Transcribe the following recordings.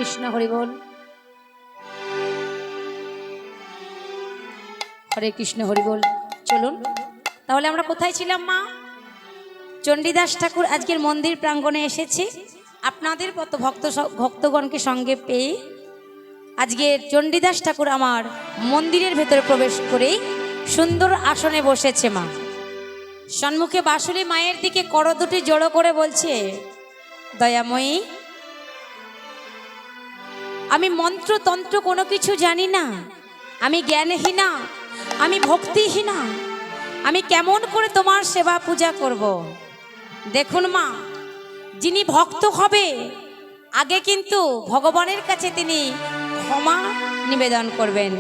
কৃষ্ণ হরি বল। হরে কৃষ্ণ হরি বল। চলুন তাহলে আমরা কোথায় ছিলাম মা? চণ্ডীদাস ঠাকুর আজকের মন্দির প্রাঙ্গণে এসেছে। আপনাদের কত ভক্তগণকে সঙ্গে পেয়ে আজকের চণ্ডীদাস ঠাকুর আমার মন্দিরের ভেতরে প্রবেশ করেই সুন্দর আসনে বসেছে মা। সম্মুখে বাসুলি মায়ের দিকে করদুটি জড়ো করে বলছে, দয়াময়ী, আমি মন্ত্রতন্ত্র কোনো কিছু জানি না, আমি জ্ঞানহীনা, আমি ভক্তিহীনা, আমি কেমন করে তোমার সেবা পূজা করব। দেখুন মা, যিনি ভক্ত হবে আগে কিন্তু ভগবানের কাছে তিনি ক্ষমা নিবেদন করবেন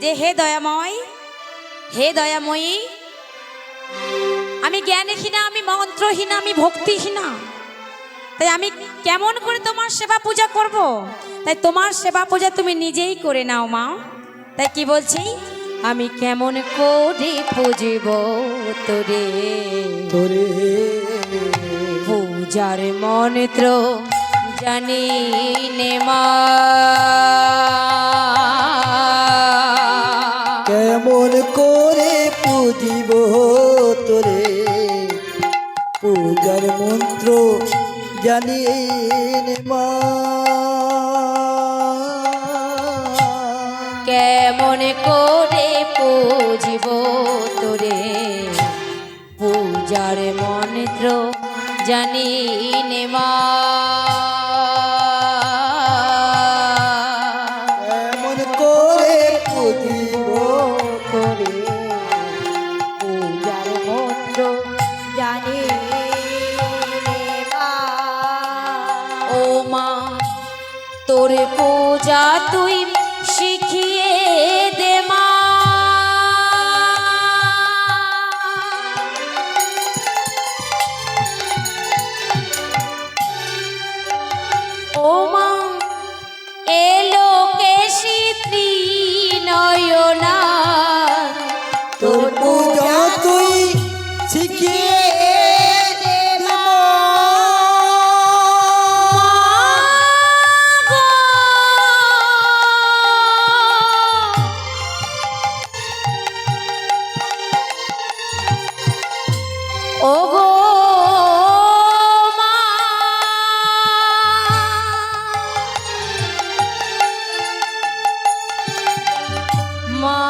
যে হে দয়াময়, হে দয়াময়ী, আমি জ্ঞানহীনা, আমি মন্ত্রহীনা, আমি ভক্তিহীনা, তাই আমি কেমন করে তোমার সেবা পূজা করব। তাই তোমার সেবা পূজা তুমি নিজেই করে নাও মা। তাই কি বলছি, আমি কেমন করে পুজিব তোরে, তোরে পূজার মন্ত্র জানি নে মা। কেমন করে পুজিব তোরে, পূজার মন্ত্র জানি নে মা। কেমন করে পুজিব তোরে, পূজার মন্ত্র জানি নে মা। কেমন করে পুজিব তোরে, পূজার মন্ত্র জানি নে মা। ও মা, তোর পূজা তুই শিখিয়ে দে মা। ও মা, এলো কেশি ত্রিনয়না, তোর পূজা তুই শিখিয়ে দে মা। ও গো মা, মা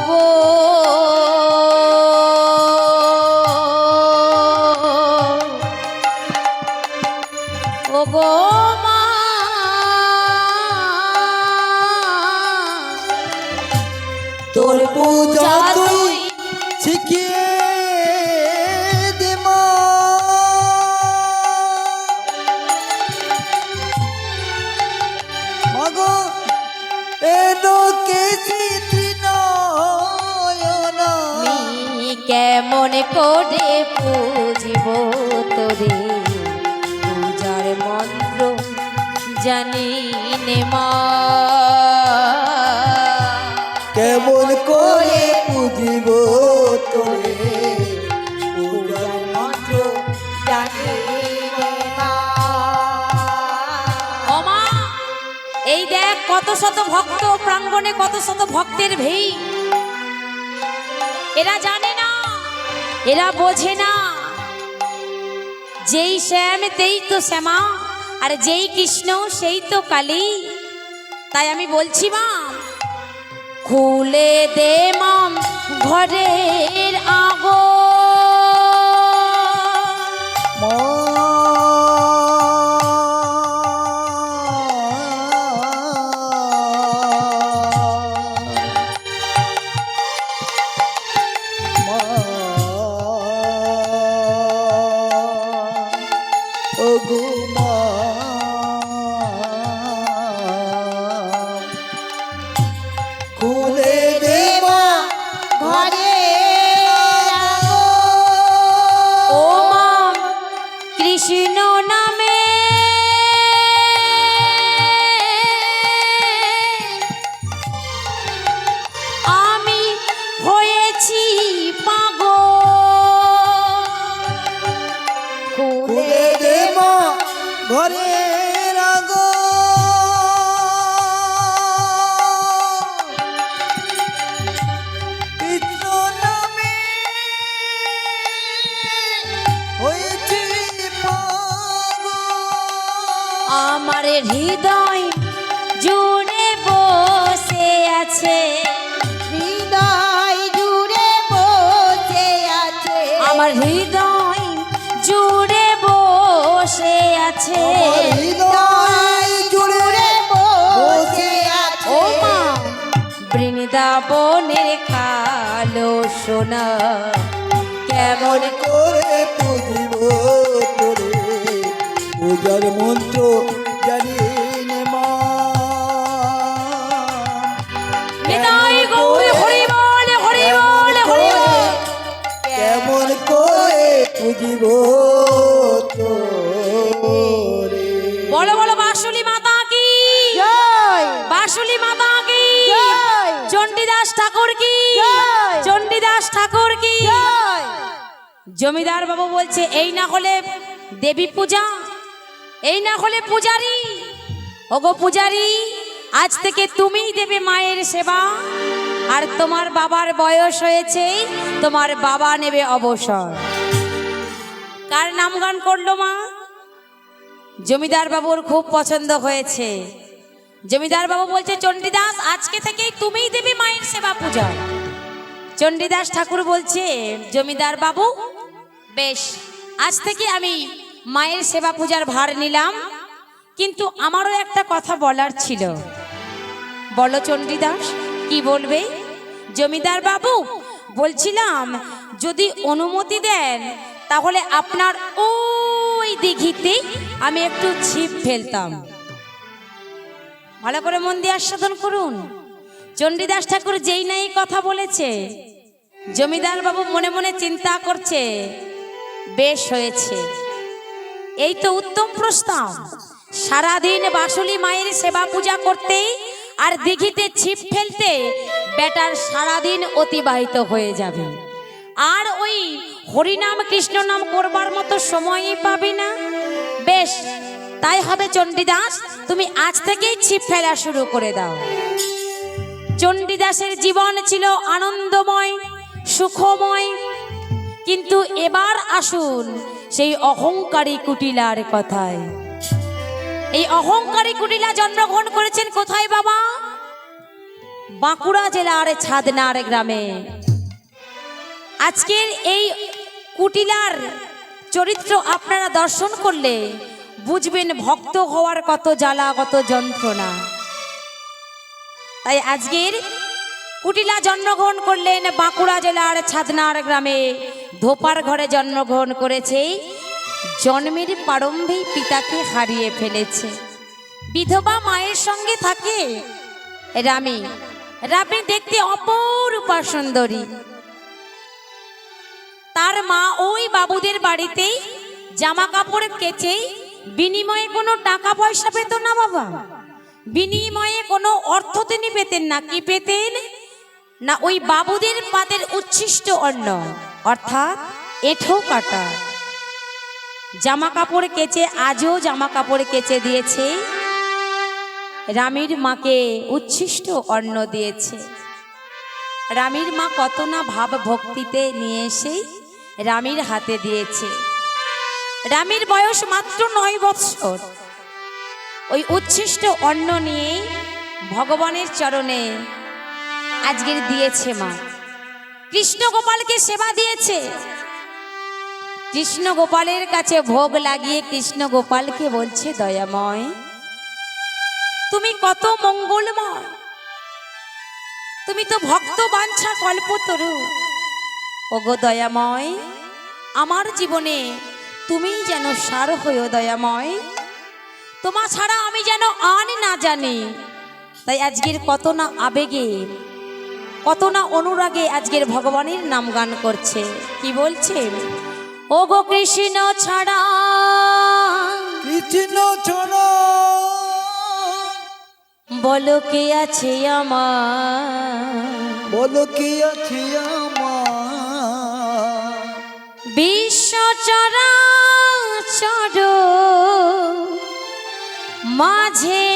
গো, ও গো মা, তোর পূজা তুই শিখিয়ে দে মা। মাগো এলো কেশি ত্রিনয়না, আমি কেমন করে পুজিব তোরে, পূজার মন্ত্র জানি নে মা। কেমন করে পুজিব তোরে, পূজার মন্ত্র জানি নে মা। ও মা, এই দেখ কত শত ভক্ত প্রাঙ্গণে, কত শত ভক্তের ভিড়। এরা জানে না, এরা বোঝে না, যেই শ্যাম তেই তো শ্যামা, আর যেই কৃষ্ণ সেই তো কালী। তাই আমি বলছি মা, খুলে দে মাম ঘরের আগো। মা মা ওগো মা, খুলে দে মা ঘরে আগো। ও মা, আমার হৃদয় জুড়ে বসে আছে, হৃদয় জুড়ে বসে আছে, আমার হৃদয় জুড়ে বসে আছে, হৃদয় জুড়ে বসে আছে, ও মা বৃন্দাবনের কালো সোনা কেমন করে পুজিব তোরে, পূজার মন্ত্র জানি নে মা। হৃদয় গৌর হরি বল হরি বল হরি বল। কেমন করে পুজিব তোরে। বলো বলো বাঁশুলি মাতা কি জয় বাঁশুলি মাতা কি জয় চণ্ডীদাস ঠাকুর কি জয়। চণ্ডীদাস ঠাকুর কি জয়। জমিদার বাবু বলছে এই না হলে দেবী পূজা, এই না হলে পূজারি। ওগো পূজারি, আজ থেকে তুমিই দেবে মায়ের সেবা, আর তোমার বাবার বয়স হয়েছে, তোমার বাবা নেবে অবসর। কার নাম গান করলো মা? জমিদার বাবুর খুব পছন্দ হয়েছে। জমিদার বাবু বলছে চণ্ডীদাস আজকে থেকেই তুমিই দেবে মায়ের সেবা পূজা। চণ্ডীদাস ঠাকুর বলছে জমিদার বাবু বেশ, আজ থেকে আমি মায়ের সেবা পূজার ভার নিলাম, কিন্তু আমারও একটা কথা বলার ছিল। বলো চণ্ডীদাস, কি বলবে? জমিদার বাবু বলছিলাম যদি অনুমতি দেন তাহলে আপনার ওই দিঘিতে আমি একটু ছিপ ফেলতাম। ভালো করে মন দিয়ে আস্বাদন করুন। চণ্ডীদাস ঠাকুর যেই নাই কথা বলেছে, জমিদার বাবু মনে মনে চিন্তা করছে বেশ হয়েছে, এই তো উত্তম প্রস্তাব। সারাদিন বাঁশুলি মায়ের সেবা পূজা করতে আর দিঘিতে ছিপ ফেলতে বেটার সারাদিন অতিবাহিত হয়ে যাবে, আর ওই হরিনাম কৃষ্ণ নাম করবার মতো সময়ই পাবে না। বেশ, তাই হবে চণ্ডীদাস, তুমি আজ থেকেই ছিপ ফেলা শুরু করে দাও। চণ্ডীদাসের জীবন ছিল আনন্দময়, সুখময়, কিন্তু এবার আসুন সেই অহংকারী কুটিলার কথায়। এই অহংকারী কুটিলা জন্মগ্রহণ করেছেন কোথায় বাবা? বাঁকুড়া জেলার ছাদনার গ্রামে। আজকের এই কুটিলার চরিত্র আপনারা দর্শন করলে বুঝবেন ভক্ত হওয়ার কত জ্বালা, কত যন্ত্রণা। তাই আজকের কুটিলা জন্মগ্রহণ করলেন বাঁকুড়া জেলার ছাদনার গ্রামে, ধোপার ঘরে জন্মগ্রহণ করেছে। জন্মের প্রারম্ভেই পিতাকে হারিয়ে ফেলেছে। বিধবা মায়ের সঙ্গে থাকে রামী। রামী দেখতে অপরূপা সুন্দরী। তার মা ওই বাবুদের বাড়িতেই জামা কাপড় কেচে বিনিময়ে কোনো টাকা পয়সা পেত না বাবা, বিনিময়ে কোনো অর্থ তিনি পেতেন না। কি পেতেন না? ওই বাবুদের পাদের উচ্ছিষ্ট অন্ন, অর্থাৎ এঁঠো কাটা। জামা কাপড় কেচে, আজও জামা কাপড় কেচে দিয়েছে, রামীর মাকে উচ্ছিষ্ট অন্ন দিয়েছে। রামীর মা কত না ভাব ভক্তিতে নিয়ে এসে রামীর হাতে দিয়েছে। রামীর বয়স মাত্র 9 বৎসর। ওই উচ্ছিষ্ট অন্ন নিয়ে ভগবানের চরণে আজকের দিয়েছে মা। কৃষ্ণ গোপালকে সেবা দিয়েছে। কৃষ্ণ গোপালের কাছে ভোগ লাগিয়ে কৃষ্ণ গোপালকে বলছে দয়াময়, তুমি কত মঙ্গলময়, তুমি তো ভক্ত বাঞ্ছা কল্পতরু। ওগো দয়াময়, আমার জীবনে তুমি যেন সার হইও দয়াময়, তোমা ছাড়া আমি যেন আর না জানি। তাই আজকের কত না আবেগে, কত না অনুরাগে আজকের ভগবানের নাম গান করছে। কি বলছে? ওগো কৃষ্ণ ছাড়া, কৃষ্ণ ছাড়া বলো কে আছে আমার, বলো কি আছে আমার, বিশ্ব চরাচর মাঝে,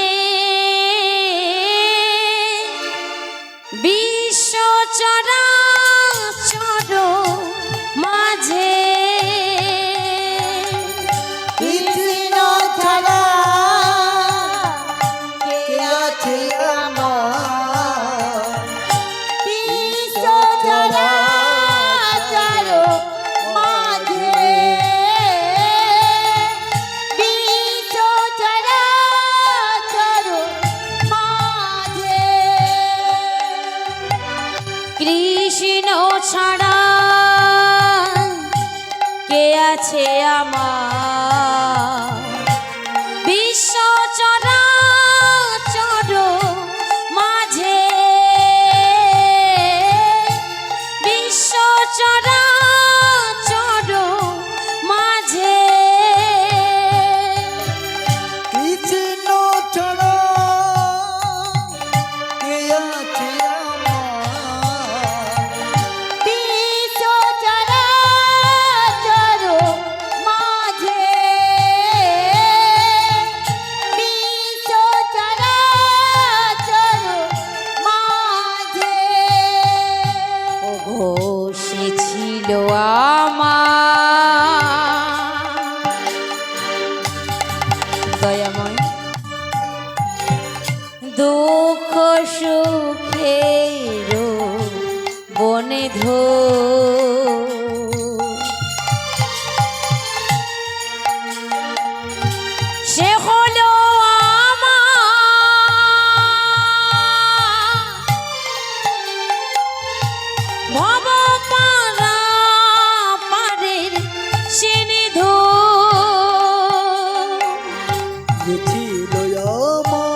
বিশ্ব চরাচর মাঝে, কৃষ্ণ ছাড়া আছে আমার বিশ্ব চরাচর মাঝে, বিশ্ব চরাচর মাঝে কৃষ্ণ ছাড়া কে আছে আমার বিশ্ব চরাচর মাঝে, বিশ্ব চরাচর মাঝে ওগো সে ছিল আমার দয়াময় দুঃখ সুখের বনেধো সে হলো আমার ভবপারা পারের সিনিধো যে ছিল আমার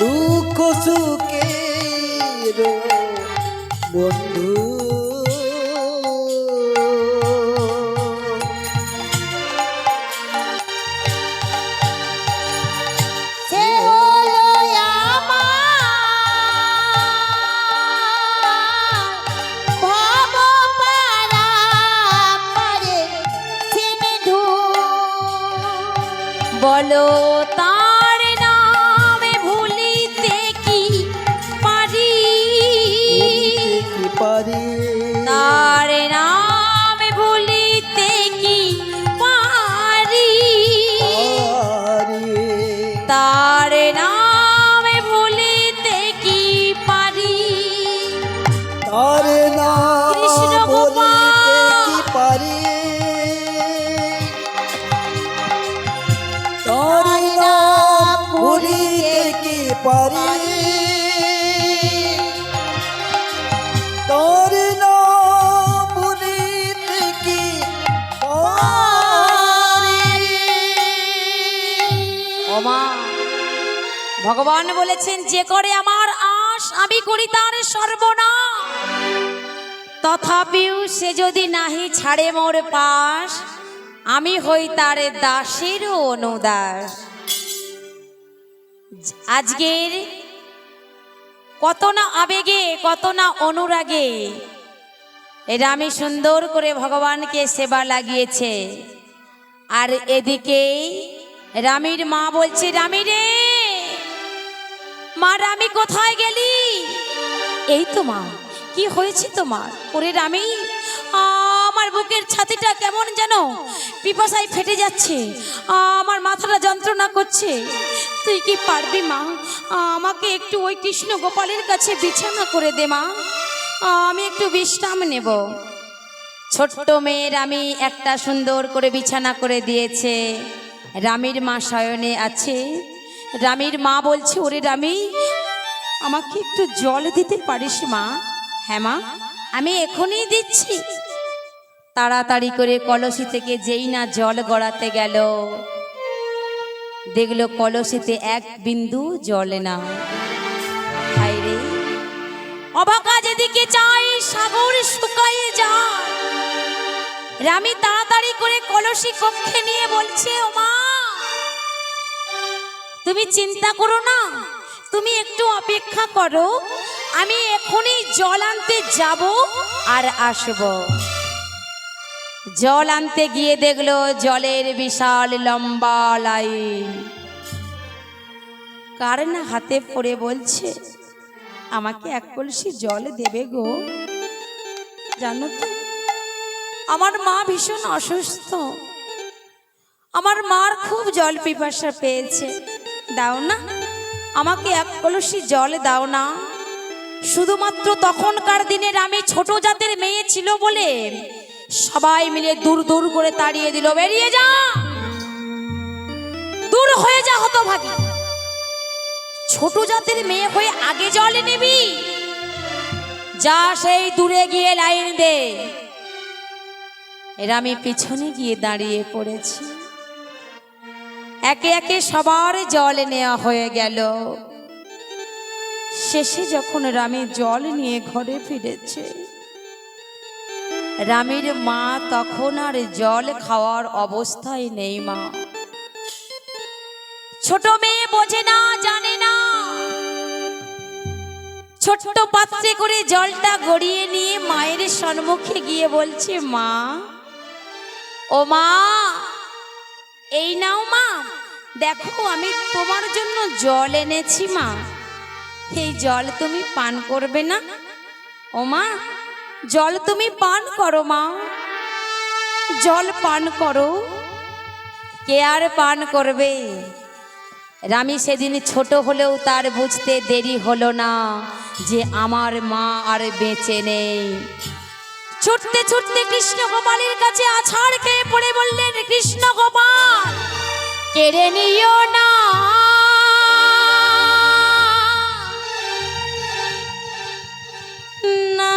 দুঃখ সুখের বন্ধু সে হলো আমার ভবপারা পারের সিনিধো বলো তার নামে ভুলিতে কি পারি, কি পারি তার নামে ভুলিতে কি পারি, পারি তার নামে ভুলিতে কি পারি তার নাম কৃষ্ণ বলিতে গোপাল। কি পারি তার নাম বলিতে কি পারি তার নাম বলিতে কি পারি ওমা ভগবান বলেছেন যে করে আমার আশ আমি করি তার সর্বনাশ, তথাপিও সে যদি নাহি ছাড়ে মোর পাশ আমি হই তার দাসেরও অনুদাস। আজকের কত না আবেগে কত না অনুরাগে এটা আমি সুন্দর করে ভগবানকে সেবা লাগিয়েছে। আর এদিকে রামির মা বলছে রামি রে মা রামি কোথায় গেলি? এই তো মা, কি হয়েছে তোমার? ওরে রামি আমার বুকের ছাতিটা কেমন যেন পিপাসায় ফেটে যাচ্ছে, আমার মাথাটা যন্ত্রণা করছে, তুই কি পারবি মা আমাকে একটু ওই কৃষ্ণ গোপালের কাছে বিছানা করে দে মা, আমি একটু বিশ্রাম নেব। ছোট্ট মেয়ে রামি একটা সুন্দর করে বিছানা করে দিয়েছে, রামির মা শয়নে আছে। রামির মা বলছে ওরে রামি আমাকে একটু জল দিতে পারিস মা? হ্যাঁ মা আমি এখনই দিচ্ছি। তাড়াতাড়ি করে কলসি থেকে যেই না জল গড়াতে গেল দেখলো কলসিতে এক বিন্দু জল না। হায় রে অবাকা যেদিকে চাই সাগর শুকায়ে যায়। রামি তাড়াতাড়ি করে কলসি কক্ষে নিয়ে বলছে ও মা তুমি চিন্তা করো না, তুমি একটু অপেক্ষা করো, আমি এখনই জল আনতে যাব আর আসব। জল আনতে গিয়ে দেখলো জলের বিশাল লম্বা লাইন। কার না হাতে পড়ে বলছে আমাকে এক কলসি জল দেবে গো। জানো তো আমার মা ভীষণ অসুস্থ, আমার মার খুব জল পিপাসা পেয়েছে, দাও না আমাকে এক কলসি জল দাও না। শুধুমাত্র তখনকার দিনের আমি ছোট জাতের মেয়ে ছিল বলে সবাই মিলে দূর দূর করে তাড়িয়ে দিল, বেরিয়ে যা, দূর হয়ে যা হতভাগী। ছোট জাতের মেয়ে হয়ে আগে জল নিবি? যা সেই দূরে গিয়ে লাইন দে। এরা আমি পিছনে গিয়ে দাঁড়িয়ে পড়েছি। একে একে সবার জল নেওয়া হয়ে গেল। শেষে যখন রামী জল নিয়ে ঘরে ফিরেছে, রামের মা তখন আর জল খাওয়ার অবস্থায় নেই। মা ছোট মেয়ে বোঝে না, জানে না, ছোট্ট পাত্রে করে জলটা গড়িয়ে নিয়ে মায়ের সম্মুখে গিয়ে বলছে, মা, ও মা, এই নাও মা, দেখো আমি তোমার জন্য জল এনেছি মা, এই জল তুমি পান করবে না? ও মা, জল তুমি পান করো মা, জল পান করো। কে আর পান করবে? রামী সেদিন ছোট হলেও তার বুঝতে দেরি হলো না যে আমার মা আর বেঁচে নেই। ছুটতে ছুটতে কৃষ্ণ গোপালের কাছে আছাড় খেয়ে পড়ে বললেন, কৃষ্ণ গোপাল, কেড়ে নিও না, না,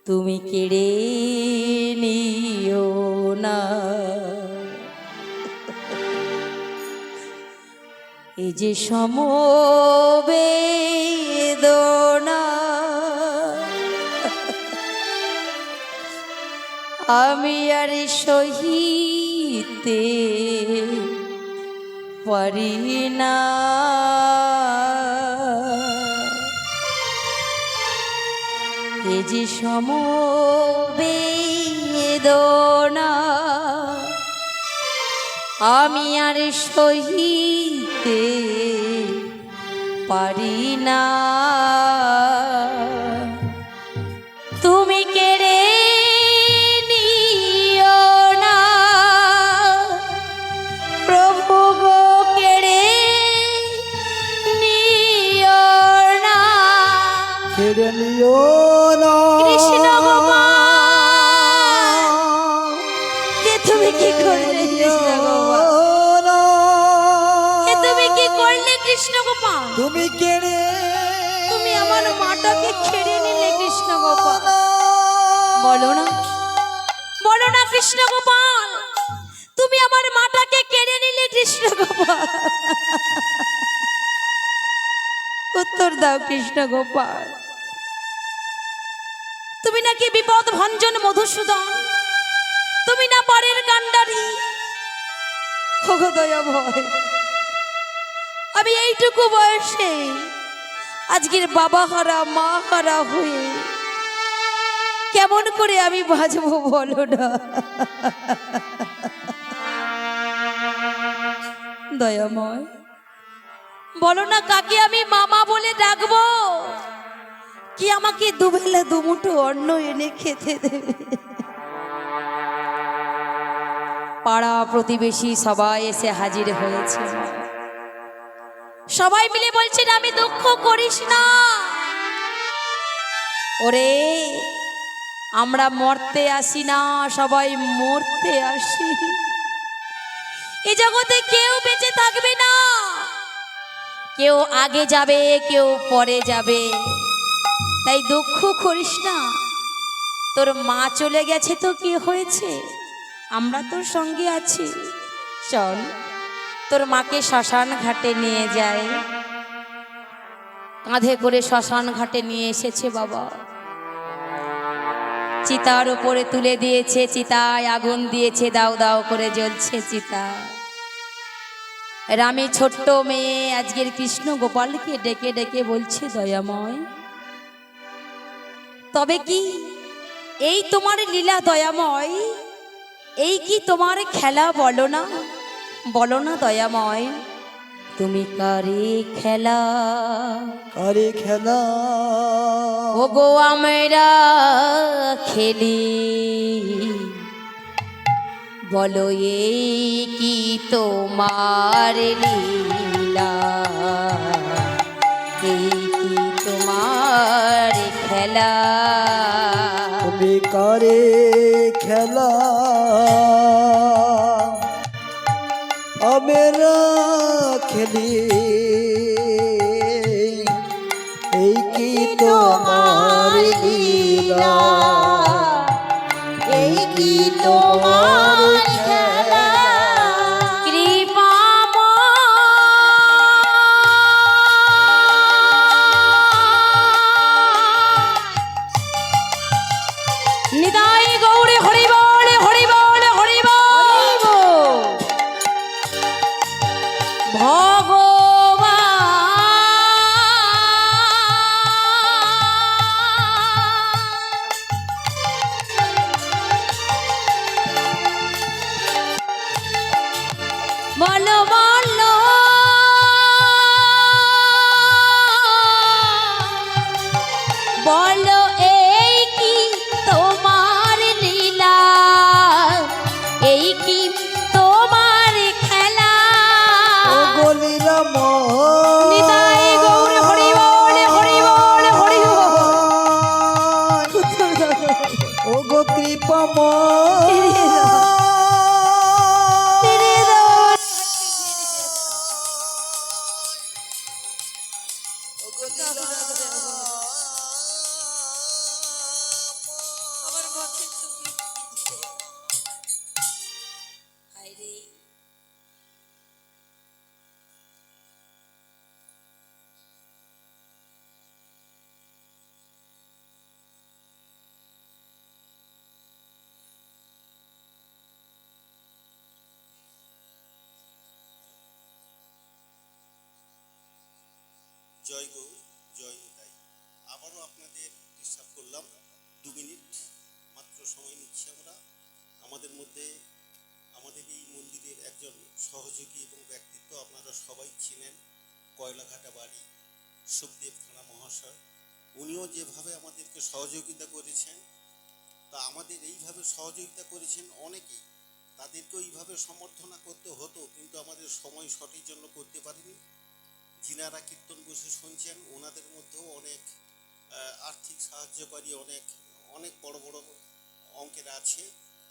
তুমি কেড়ে নিও না। এই যে সমবেদনা আমি আর সহিতে পারি না। এই যে সমবেদনা আমি আর সহিতে পারি না। তুমি কেড়ে নিও না প্রভু গো, কেড়ে নিও না, কেড়ে নিও না। কৃষ্ণ গোপাল, তুমি কি করলে কৃষ্ণ গোপাল? তুমি কি করলে কৃষ্ণ গোপাল? তুমি কেড়ে, তুমি আমার মাটাকে কেড়ে নিলে কৃষ্ণ গোপাল। বলো না, বলো না কৃষ্ণ গোপাল, তুমি আমার মাটাকে কেড়ে নিলে কৃষ্ণ গোপাল। উত্তর দাও কৃষ্ণ গোপাল। তুমি নাকি বিপদ ভঞ্জন মধুসূদন, তুমি না পারের কাণ্ডারি। ওগো দয়া ভয়, আমি এইটুকু বয়সে আজকের বাবা হারা মা হারা হয়ে কেমন করে আমি বাঁচবো বলো না। দয়াময়, বলো না কাকে আমি মামা বলে ডাকবো? কি আমাকে দুবেলা দুমুঠো অন্ন এনে খেতে দেবে? পাড়া প্রতিবেশী সবাই এসে হাজির হয়েছে। সবাই মিলে বলছেন, আমি দুঃখ করিস না ওরে, আমরা মরতে আসি না, সবাই মরতে আসি। এ জগতে কেউ বেঁচে থাকবে না, কেউ আগে যাবে, কেউ পরে যাবে, তাই দুঃখ করিস না। তোর মা চলে গেছে তো কি হয়েছে, আমরা তোর সঙ্গে আছি। চল তোর মাকে শ্মশান ঘাটে নিয়ে যায়। কাঁধে করে শ্মশান ঘাটে নিয়ে এসেছে বাবা। চিতার উপরে তুলে দিয়েছে, চিতায় আগুন দিয়েছে, দাও দাও করে জ্বলছে চিতা। রামী ছোট্ট মেয়ে আজকের কৃষ্ণ গোপালকে ডেকে ডেকে বলছে, দয়াময়, তবে কি এই তোমার লীলা দয়াময়? এই কি তোমার খেলা? বলো না, বলো না দয়াময়, তুমি কারে খেলা? কারে খেলা? ও গো আমরা খেলি, বলো এই কি তোমার লীলা? এই কি তোমার খেলা? তুমি কারে খেলা আমরা খেলি এই কি তোমার লীলা এই কি তোমার খেলা নিতাই গৌরী হরি বল হরি বল হরি বল ভগবান বলো বলো বলো এই কি তোমার লীলা এই কি তোমার খেলা ও গলিলা নিতাই গৌর হরি বল হরি বল হরি বল ও গো কৃপা আমার পক্ষে তুমি হায়রে জয় গৌ জয় নিতাই। আবারও আপনাদের ডিস্টার্ব করলাম, 2 মিনিট মাত্র সময় নিচ্ছি আমরা। আমাদের মধ্যে আমাদের এই মন্দিরের একজন সহযোগী এবং ব্যক্তিত্ব আপনারা সবাই চিনেন, কয়লাঘাটা বাড়ি সুখদেব থানা মহাশয়। উনিও যেভাবে আমাদেরকে সহযোগিতা করেছেন, তা আমাদের এইভাবে সহযোগিতা করেছেন অনেকেই, তাদেরকেও এইভাবে সম্বর্ধনা করতে হতো, কিন্তু আমাদের সময় সঠিক জন্য করতে পারিনি। যিনারা কীর্তন বসে শুনছেন ওনাদের মধ্যেও অনেক আর্থিক সাহায্যকারী অনেক অনেক বড় বড় অঙ্কের আছে,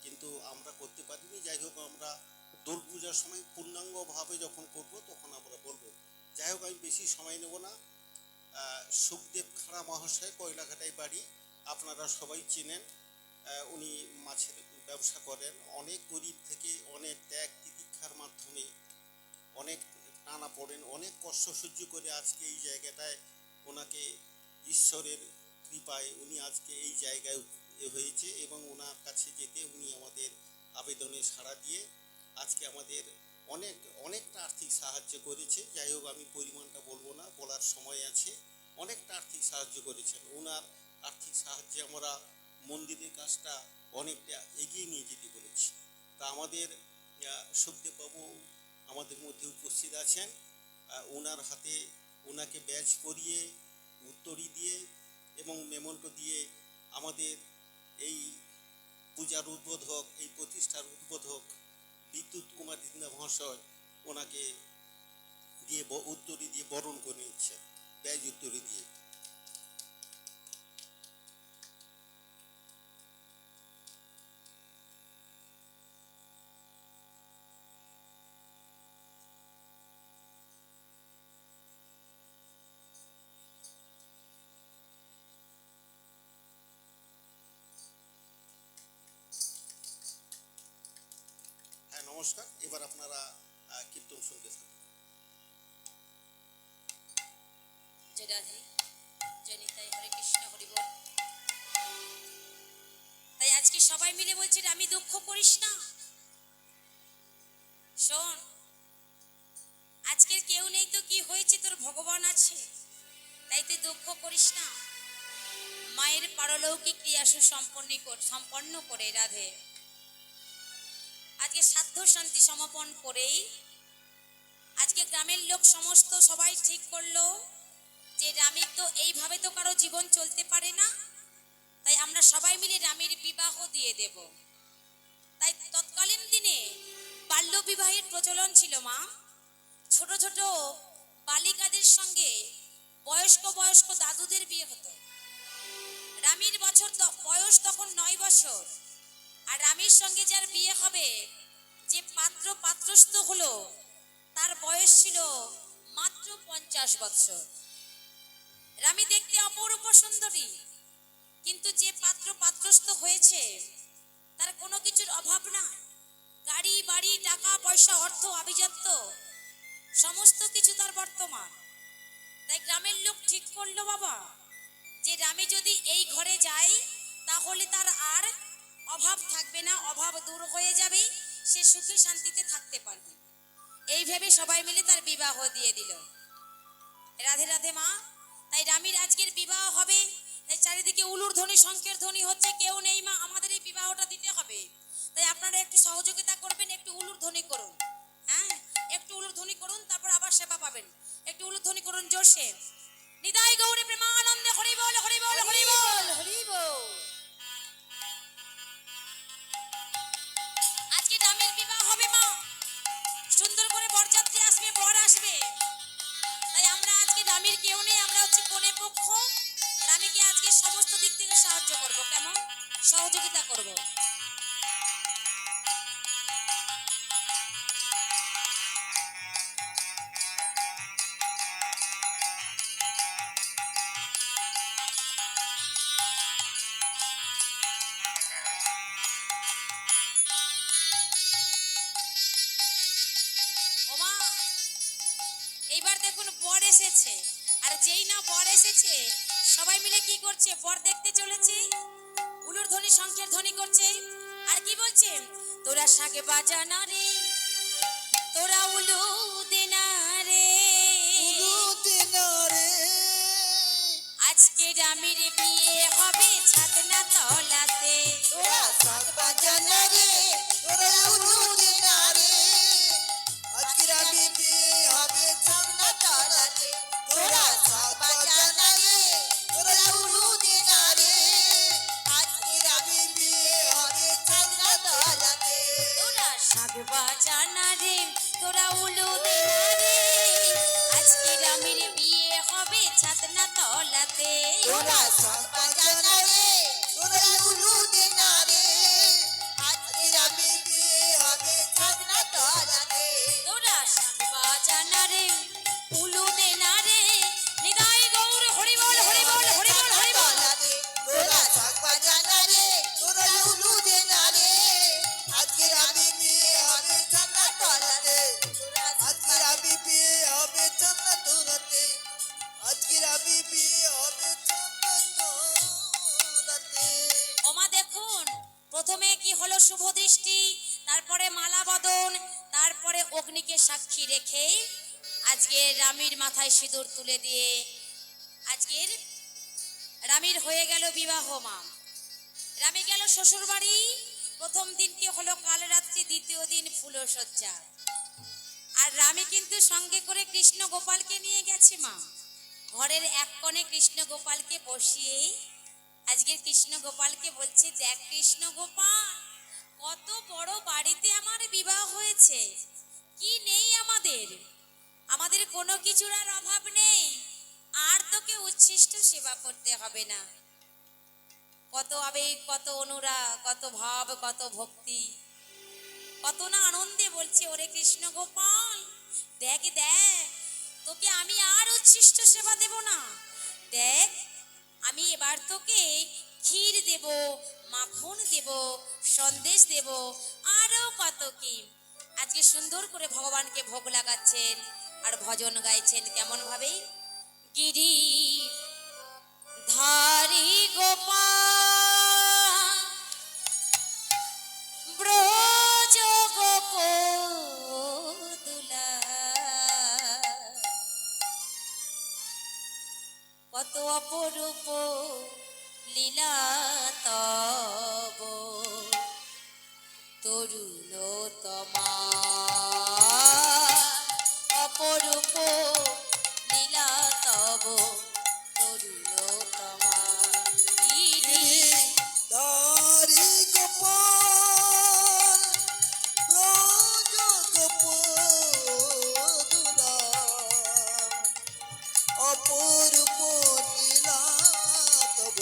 কিন্তু আমরা করতে পারিনি। যাই হোক, আমরা দোল পূজার সময় পূর্ণাঙ্গভাবে যখন করব তখন আমরা বলবো। যাই হোক, আমি বেশি সময় নেব না। সুখদেব খাড়া মহাশয়, কয়লাঘাটায় বাড়ি, আপনারা সবাই চেনেন। উনি মাছের ব্যবসা করেন। অনেক গরিব থেকে অনেক ত্যাগ তিতিক্ষার মাধ্যমে অনেক টানা পড়েন, অনেক কষ্ট সহ্য করে আজকে এই জায়গাটায় ওনাকে ঈশ্বরের কৃপায় উনি আজকে এই জায়গায় হয়েছে, এবং ওনার কাছে যেতে উনি আমাদের আবেদনে সাড়া দিয়ে আজকে আমাদের অনেকটা আর্থিক সাহায্য করেছে। যাই হোক, আমি পরিমাণটা বলবো না, বলার সময় আছে। অনেকটা আর্থিক সাহায্য করেছেন। ওনার আর্থিক সাহায্যে আমরা মন্দিরের কাজটা অনেকটা এগিয়ে নিয়ে যেতে বলেছি। তা আমাদের সুখদেববাবু আমাদের মধ্যে উপস্থিত আছেন। ওনার হাতে ওনাকে ব্যাজ পরিয়ে উত্তরী দিয়ে এবং মেমন্টো দিয়ে আমাদের এই পূজার উদ্বোধক, এই প্রতিষ্ঠার উদ্বোধক বিদ্যুৎ কুমার দিন্দা মহাশয় ওনাকে দিয়ে উত্তরী দিয়ে বরণ করে নিচ্ছেন, ব্যাজ উত্তরী দিয়ে। হ্যাঁ, নমস্কার। এবার আপনারা কীর্তন শুনতে থাকুন। জয় রাধে জয় নিতাই, হরে কৃষ্ণ হরি বল। তাই আজকে সবাই মিলে বলছে আমি দুঃখ করিস না। শোন, আজকের কেউ নেই তো কি হয়েছে, তোর ভগবান আছে, তাই তুই দুঃখ করিস না। মায়ের পারলৌকিক ক্রিয়া সম্পন্ন করে রাধে আজকে সাধ্য শান্তি সমাপন করেই আজকে গ্রামের লোক সমস্ত সবাই ঠিক করলো যে রামের তো এইভাবে তো কারো জীবন চলতে পারে না, তাই আমরা সবাই মিলে রামের বিবাহ দিয়ে দেব। তাই তৎকালীন দিনে বাল্য বিবাহের প্রচলন ছিল মা। ছোট ছোট বালিকাদের সঙ্গে বয়স্ক দাদুদের বিয়ে হতো। রামীর বয়স তখন 9 বছর। আর রামীর সঙ্গে যার বিয়ে হবে, যে পাত্রস্থ হলো, তার বয়স ছিল মাত্র 50 বছর। রামী দেখতে অপরূপ সুন্দরী, কিন্তু যে পাত্রস্থ হয়েছে তার কোনো কিছুর অভাব না। গাড়ি বাড়ি টাকা পয়সা অর্থ আভিজাত্য সমস্ত কিছু তার বর্তমান। তাই গ্রামের লোক ঠিক করলো বাবা, যে রামী যদি এই ঘরে যায় তাহলে তার আর অভাব থাকবে না, অভাব দূর হয়ে যাবে, সে সুখে শান্তিতে থাকতে পারবে। এই ভেবে সবাই মিলে তার বিবাহ দিয়ে দিল। রাধে রাধে মা। তাই রামীর আজকের বিবাহ হবে, তাই চারিদিকে উলুর ধ্বনি শঙ্খের ধ্বনি হচ্ছে, কেউ নেই মা, আমাদের এই বিবাহটা দিতে হবে। তাই আপনারা একটু সহযোগিতা করবেন, একটু উলুর ধ্বনি করুন। হ্যাঁ, একটু উলুর ধ্বনি করুন, তারপর আবার সেবা পাবেন। একটু উলুর ধ্বনি করুন জোরসে। নিতাই গৌরে প্রেমানন্দে হরি বল হরি বল হরি বল হরি বল। আজকে রামীর বিবাহ হবে মা, সুন্দর করে বরযাত্রী আসবে, বর আসবে। তাই আমরা আজকে রামীর কেউ নেই, আমরা হচ্ছে কনে পক্ষ। রামীকে আজকে সমস্ত দিক থেকে সাহায্য করব। কেমন? সহযোগিতা করব। ওমা, এইবার দেখুন বর এসেছে। আর যেই না বর এসেছে, সবাই মিলে কি করছে? বর দেখতে চলেছে, উলুর ধ্বনি শঙ্খের ধ্বনি করছে। আর কি বলছে? তোরা শাকে বাজানা রে, তোরা উলু দেনা রে, আজকে রামীর বিয়ে হবে ছাতনা তলাতে। তোরা শাক বাজানা রে, তোরা উলু দেনা রে, আজকে রামীর বিয়ে হবে ছাতনা তলাতে। তোরা শাক বাজানা রে, তোরা উলু দেনা রে, আজকে রামীর বিয়ে হবে ছাতনা তলাতে। তোরা শাক বাজানা রে, তোরা উলু দেনা রে, আজকে রামীর বিয়ে হবে ছাতনা তলাতে। তোরা শাক বাজানা রে, তোরা উলু দেনা রে, আজকে রামীর বিয়ে হবে ছাতনা তলাতে। তোরা শাক বাজানা রে, উলু দেনা রে, নিতাই গৌর হরি বল হরি বল হরি বল হরি বল। তোরা শাক বাজানা রে, তোরা উলু দেনা রে, আজকে রামীর বিয়ে হবে ছাতনা তলাতে। আজকে রামীর বিয়ে হবে ছাতনা তলাতে, আজকে রামীর বিয়ে হবে ছাতনা তলাতে। ওমা দেখুন, প্রথমে কি হলো? শুভ দৃষ্টি, তারপরে মালা বদন, তারপরে অগ্নিকে সাক্ষী রেখে আজকে রামীর মাথায় সিঁদুর তুলে দিয়ে আজকের রামীর হয়ে গেল বিবাহ মা। রামী গেল শ্বশুর বাড়ি। প্রথম দিন কি হলো? কাল রাত্রি, দ্বিতীয় দিন ফুলসজ্জা। আর রামী কিন্তু সঙ্গে করে কৃষ্ণ গোপালকে নিয়ে গেছে মা। ঘরের এক কোণে কৃষ্ণ গোপালকে বসিয়ে আজকের কৃষ্ণ গোপালকে বলছে, দেখ কৃষ্ণ গোপাল, কত বড় বাড়িতে আমার বিবাহ হয়েছে, কি নেই আমাদের, আমাদের কোনো কিছুর আর অভাব নেই, আর তোকে উচ্ছিষ্ট সেবা করতে হবে না। কত আবেগ, কত অনুরাগ, কত ভাব, কত ভক্তি, কত না আনন্দে বলছে, ওরে কৃষ্ণ গোপাল, দেখ দেখ, তোকে আমি আর উচ্ছিষ্ট সেবা দেব না। দেখ, আমি এবার তোকে ক্ষীর দেব, মাখন দেব, সন্দেশ দেব, আরো কত কি। আজকে সুন্দর করে ভগবানকে ভোগ লাগাচ্ছেন আর ভজন গাইছেন। কেমন ভাবে? গিরি ধারি গোপাল, ব্রজ গোপদুলা, কত অপরূপ লীলা তব তরুণতমা, অপরূপ লীলা তব তরুণতমা। ধারি গোপাল, ব্রজ গোপদুলা, অপরূপ লীলা তব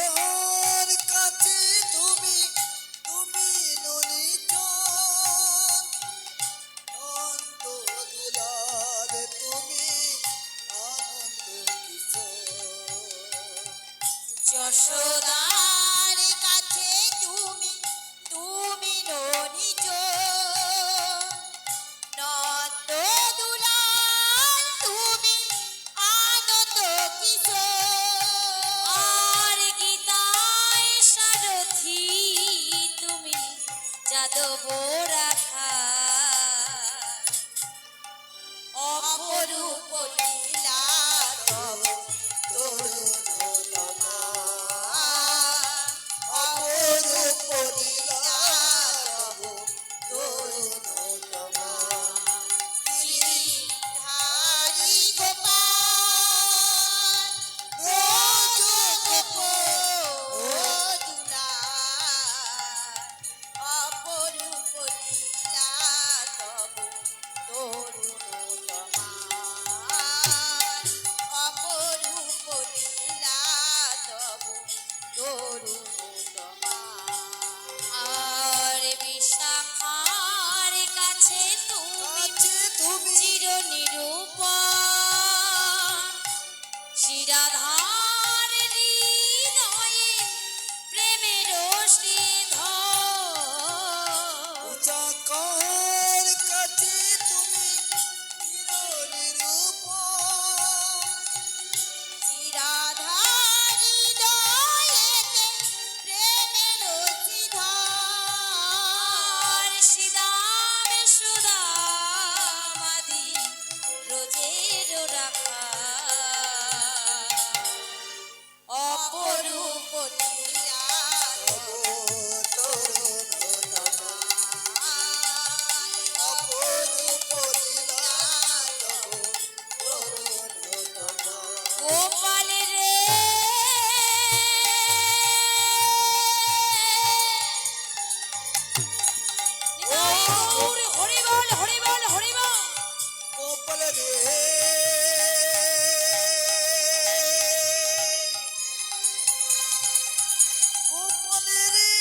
চাকার কাছে তুমি তুমি ননিত নন্দ দুলাল তুমি আনন্দ কিশোর যশোদার কাছে তুমি তুমি ননিজ নন্দ দুলাল তুমি আনন্দ কিশোর আর গীতায় সারথি তুমি যাদব রাখা অপরূপ লীলা তব তরুণতমা অপরূপ লীলা তব তরুণতমা গিরিধারী গোপাল ব্রজ গোপদুলাল অপরূপ লীলা তব তরুণতমা অপরূপ লীলা তব তরুণতমা আর বিশাখার কাছে তুমি কাছে তুমি চির নিরূপণ শিরাধার হৃদয়ে প্রেমের শ্রীধর চাকার কাছে তুমি চিরনিরূপণ শিরাধার হৃদয়েতে প্রেমের শ্রীধর শ্রীদাম সুদামাদি রোজের রাখা অপরূপ লীলা তরুণতমা অপরূপ লীলা তব তরুণতমা গোপাল রে গৌর হরি বল হরি বল হরি বল গোপাল রে গোপাল রে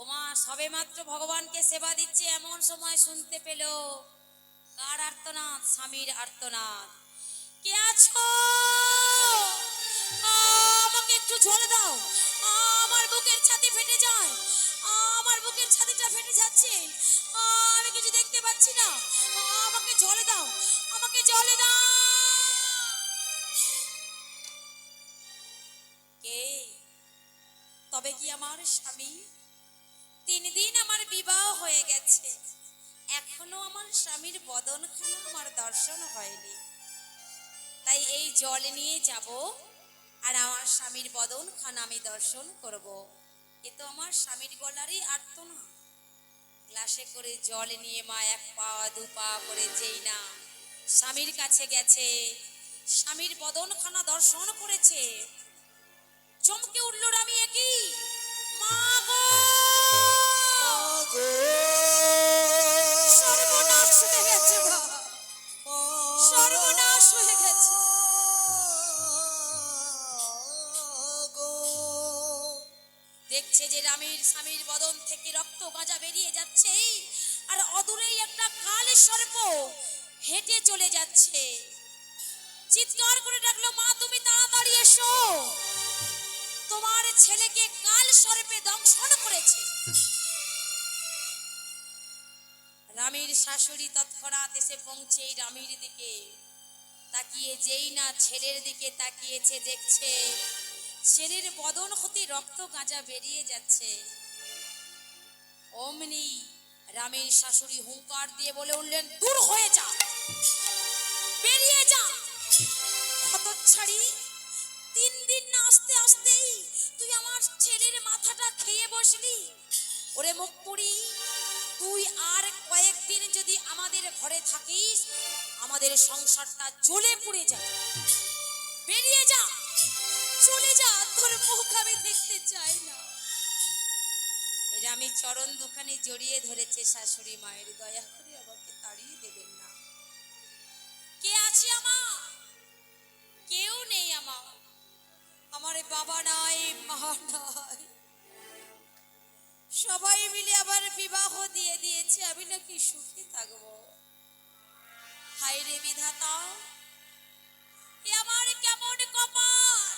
ওমা সবে মাত্র ভগবানকে সেবা দিচ্ছে এমন সময় শুনতে পেল কার আর্তনাদ স্বামীর আর্তনাদ কে আছো আমাকে একটু জল দাও আমার বুকের ছাতি ফেটে যায় আমার বুকের ছাতিটা ফেটে যাচ্ছে আমি কিছু দেখতে পাচ্ছি না আমাকে জল দাও আমাকে জল দাও কে তবে কি আমার স্বামী 3 দিন আমার বিবাহ হয়ে গেছে এখনো আমার স্বামীর বদনখানা আমার দর্শন হয়নি তাই এই জল নিয়ে যাব আর আমার স্বামীর বদনখানা আমি দর্শন করব এ তো আমার স্বামীর গলারই আর্তনা গ্লাসে করে জল নিয়ে মা 1 পা 2 পা করে যেই না স্বামীর কাছে গেছে স্বামীর বদনখানা দর্শন করেছে চমকে উঠল রানী একই মা গো সর্বনাশ হয়ে গেছে মা সর্বনাশ হয়ে গেছে দেখছে যে রামের স্বামীর বদন থেকে রক্ত গাঁজা বেরিয়ে যাচ্ছে আর অদূরেই একটা কাল সর্প হেঁটে চলে যাচ্ছে চিৎকার করে ডাকলো মা তুমি তাড়াতাড়ি এসো তোমার ছেলেকে কাল সর্পে দংশন করেছে রামের শাশুড়ি তৎক্ষণাৎ এসে পৌঁছে রামের দিকে তাকিয়ে যেই না ছেলের দিকে তাকিয়েছে দেখছে ছেলের বদন হতে রক্ত গাঁজা বেরিয়ে যাচ্ছে অমনি রামের শাশুড়ি হুঙ্কার দিয়ে বলে উঠলেন দূর হয়ে যা বেরিয়ে যা হতচ্ছাড়ি 3 দিন না আসতে আসতেই তুই আমার ছেলের মাথাটা খেয়ে বসলি ওরে মুখপুরি তুই আর কয়েকদিন যদি আমাদের ঘরে থাকিস আমাদের সংসারটা জ্বলে পুড়ে যাবে বেরিয়ে যা চলে যা, তোর মুখ আমি দেখতে চাই না। এরা আমি চরণ দুখানি জড়িয়ে ধরেছে শাশুড়ি মায়ের, দয়া করে আমাকে তাড়িয়ে দেবেন না। কে আছে আমার? কেউ নেই আমার। আমার বাবা নাই, মা নাই, সবাই মিলে আবার বিবাহ দিয়ে দিয়েছে, আমি নাকি সুখে থাকবো। হায় রে বিধাতা, এ আমার কেমন কপাল!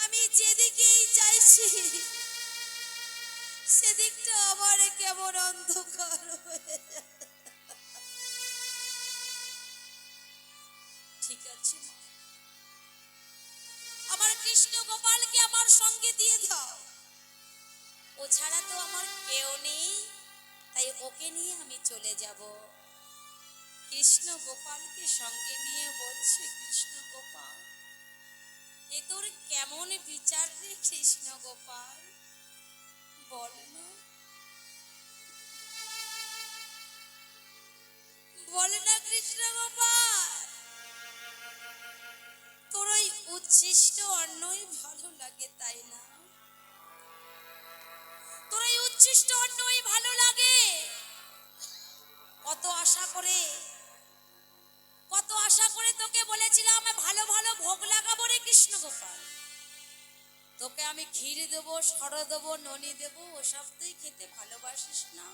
আমি যেদিকেই চাইছি সেদিকটা আমার কেমন অন্ধকার হয়ে যায়। ঠিক আছে মা, আমার কৃষ্ণ গোপালকে আমার সঙ্গে দিয়ে দাও। ও ছাড়া তো আমার কেউ নেই, তাই ওকে নিয়ে আমি চলে যাব। কৃষ্ণ গোপালকে সঙ্গে নিয়ে বলছে, কৃষ্ণ গোপাল, এ তোর কেমন বিচার রে কৃষ্ণ গোপাল, বল না, বল না কৃষ্ণ গোপাল, তোর ওই উচ্ছিষ্ট অন্নই ভালো লাগে তাই না? তোর ওই উচ্ছিষ্ট অন্নই ভালো লাগে? কত আশা করে, কত আশা করে তোকে বলেছিলাম ভালো ভালো ভোগ লাগাবো রে কৃষ্ণ গোপাল। তোকে আমি ক্ষীর দেবো, সর দেবো, ননি দেবো, ওসব তুই খেতে ভালোবাসিস না,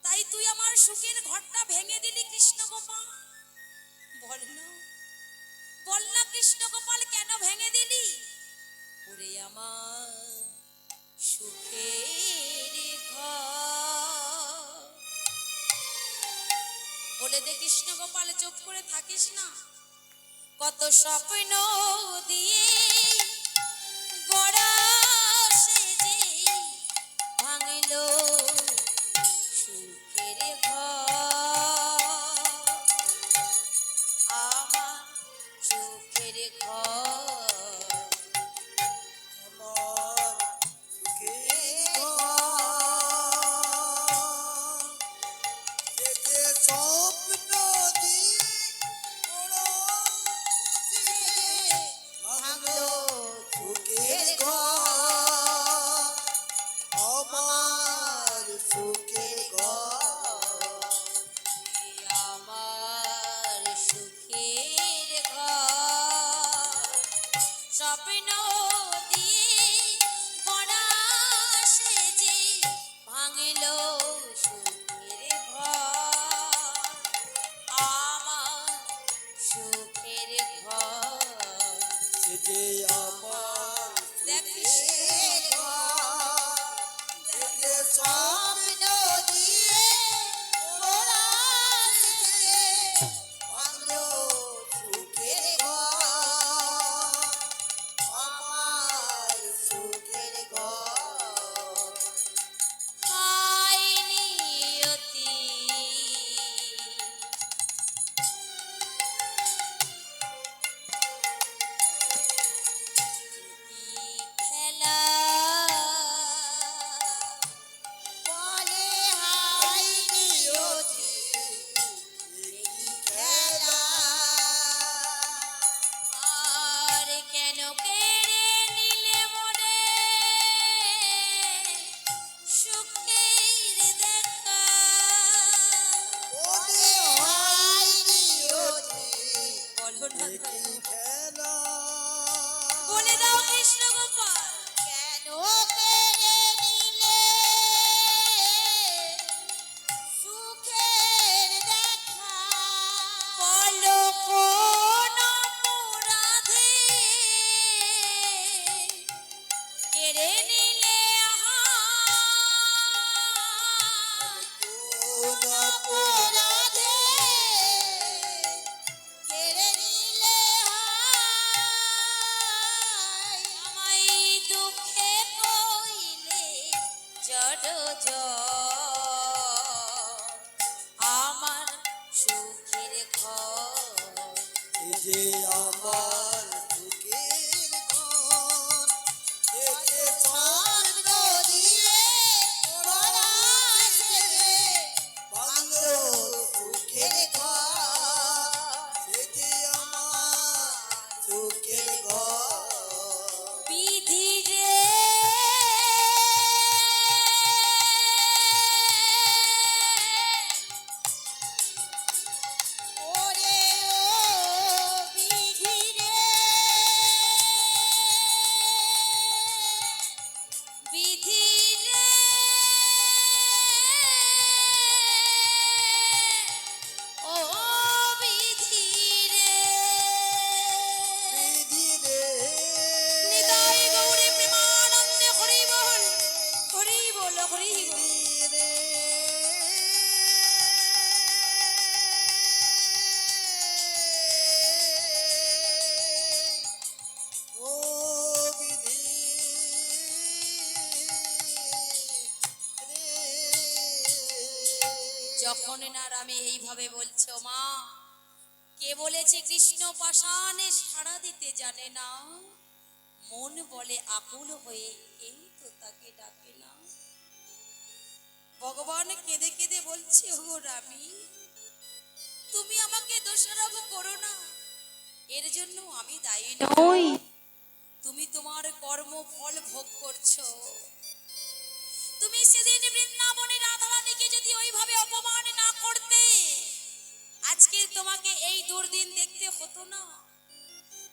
তাই তুই আমার সুখের ঘরটা ভেঙে দিলি কৃষ্ণ গোপাল। বল না, বল না কৃষ্ণ গোপাল, কেন ভেঙে দিলি? ওরে আমার সুখের ঘর, বলে দে কৃষ্ণ গোপাল, চুপ করে থাকিস না। কত স্বপ্ন দিয়ে গড়া সেজে ভাঙলো সুখের ঘর, আমার সুখের ঘর, আমার সুখের ঘর, যে স্বপ্ন দিয়ে ভাঙলো সুখের ঘর, আমার সুখের ঘর, আমার সুখের ঘর, স্বপ্ন দিয়ে গড়া সেজে ভাঙলো সুখের ঘর, আমার সুখের ঘর। সে যে আমার দেখিস সুখের ঘর, যে স্বপ্ন দিয়ে মোরা সেজে ভাঙলো সুখের ঘর, আমার সুখের ঘর। হায় নিয়তি, খেলা বলে হাই নিয়তি, কি খেলা, আর কেন কেড়ে নিলে মনে সুখের দেখা? বলে হাই নিয়তি, বলো না কি খেলা, বলে দাও কৃষ্ণ গোপাল, কেন কেড়ে নিলে সুখের দেখা, বলো কোন অপরাধে সুখের ঘর বিধি রে ওরে ও বিধি রে বিধি রে ও বিধি রে বিধি রে নিতাই গৌরী প্রেমানন্দে হরি বল হরি বল হরি বল। বিধি রে ও বিধি রে যখন না রামে এইভাবে বলছো মা কে বলেছে কৃষ্ণ পাষাণে সাড়া দিতে জানে না মন বলে আকুল হয়ে কেউ তো তাকে ডাকে না। ভগবান কেঁদে কেঁদে বলছে ও রামি তুমি আমাকে দোষারোপ করো না এর জন্য আমি দায়ী নই তুমি তোমার কর্ম ফল ভোগ করছো। তুমি সেদিন বৃন্দাবনে রাধারানীকে যদি ওইভাবে অপমান না করতে আজকে তোমাকে এই দুর্দিন দেখতে হতো না।